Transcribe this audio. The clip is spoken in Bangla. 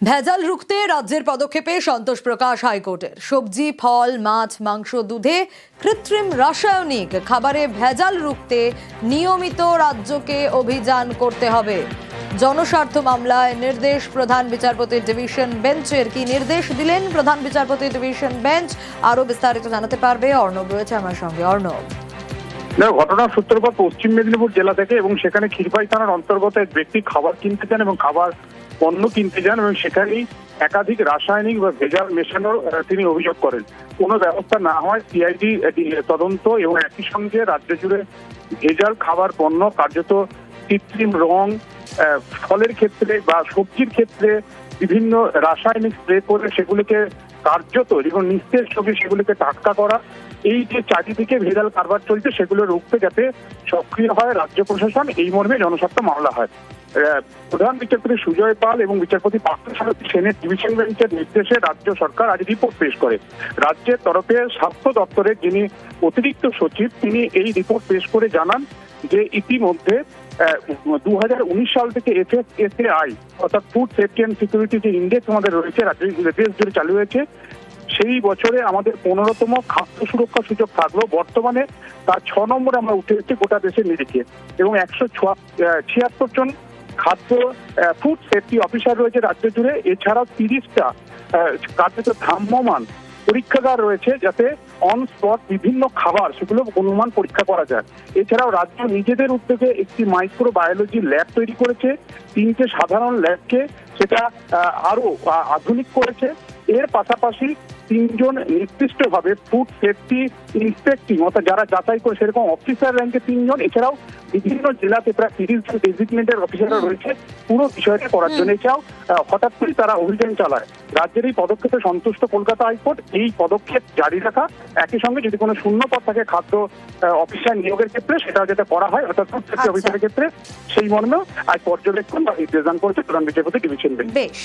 ভেজাল রুখতে রাজ্যের পদক্ষেপে সন্তোষ প্রকাশ হাইকোর্টের। সবজি, ফল, মাছ, মাংস, দুধে কৃত্রিম রাসায়নিক খাবারে ভেজাল রুখতে নিয়মিত রাজ্যকে অভিযান করতে হবে। জনস্বার্থ মামলায় নির্দেশ প্রধান বিচারপতি ডিভিশন বেঞ্চের। কি নির্দেশ দিলেন প্রধান বিচারপতি ডিভিশন বেঞ্চ? আরো বিস্তারিত জানাতে পারবে অর্ণব, রয়েছে আমার সঙ্গে। অর্ণব, ঘটনার সূত্রপাত পশ্চিম মেদিনীপুর জেলা থেকে এবং সেখানে ক্ষীরপাই থানার অন্তর্গত এক ব্যক্তি খাবার কিনতে যান এবং খাবার পণ্য কিনতে যান এবং সেখানেই একাধিক রাসায়নিক বা ভেজাল মেশানোর তিনি অভিযোগ করেন। কোনো ব্যবস্থা না হয় সিআইডি তদন্ত এবং একই সঙ্গে রাজ্য জুড়ে ভেজাল খাবার পণ্য কার্যত কৃত্রিম রং, ফলের ক্ষেত্রে বা সবজির ক্ষেত্রে বিভিন্ন রাসায়নিক স্প্রে করে সেগুলিকে কার্যত এবং নিস্তেজ ছবি সেগুলিকে টাটকা করা, এই যে চারিদিকে ভেজাল কারবার চলছে সেগুলো রুখতে যাতে সক্রিয় হয় রাজ্য প্রশাসন, এই মর্মে জনস্বার্থ মামলা হয়। প্রধান বিচারপতি সুজয় পাল এবং বিচারপতি পার্থসারথী সেনের ডিভিশন বেঞ্চের নির্দেশে রাজ্য সরকার আজ রিপোর্ট পেশ করে। রাজ্যের তরফে স্বাস্থ্য দপ্তরের যিনি অতিরিক্ত সচিব তিনি এই রিপোর্ট পেশ করে জানান যে ইতিমধ্যে 2019 সাল থেকে FSSAI অর্থাৎ ফুড সেফটি অ্যান্ড সিকিউরিটি যে ইন্ডেক্স আমাদের রয়েছে দেশ জুড়ে চালু হয়েছে, সেই বছরে আমাদের 15তম খাদ্য সুরক্ষা সূচক থাকলো। বর্তমানে তার 6 নম্বরে আমরা উঠে এসেছি গোটা দেশের নিরিখে এবং 176 জন খাদ্য ফুড সেফটি অফিসার রয়েছে রাজ্য জুড়ে। এছাড়াও 30টা কার্যত ভ্রাম্যমান পরীক্ষাগার রয়েছে যাতে অন স্পট বিভিন্ন খাবার সেগুলো অনুমান পরীক্ষা করা যায়। এছাড়াও রাজ্য নিজেদের উদ্যোগে একটি মাইক্রোবায়োলজি ল্যাব তৈরি করেছে, 3টে সাধারণ ল্যাবকে সেটা আরো আধুনিক করেছে। এর পাশাপাশি 3 জন নির্দিষ্টভাবে ফুড সেফটি ইন্সপেক্টিং অর্থাৎ যারা যাচাই করে সেরকম অফিসার র্যাঙ্কে 3 জন, এছাড়াও বিভিন্ন জেলাতে প্রায় 30 জন ডেজিগনেটেড অফিসাররা রয়েছে পুরো বিষয়টা করার জন্য। এছাড়াও হঠাৎ করে তারা অভিযান চালায়। রাজ্যের এই পদক্ষেপে সন্তুষ্ট কলকাতা হাইকোর্ট। এই পদক্ষেপ জারি রাখা, একই সঙ্গে যদি কোনো শূন্যপদ থাকে খাদ্য অফিসার নিয়োগের ক্ষেত্রে সেটাও যাতে করা হয় অর্থাৎ ফুড সেফটি অফিসারের ক্ষেত্রে, সেই মর্মেও আজ পর্যবেক্ষণ বা নির্দেশদান করেছে প্রধান বিচারপতি ডিভিশন বেঞ্চ। বেশ।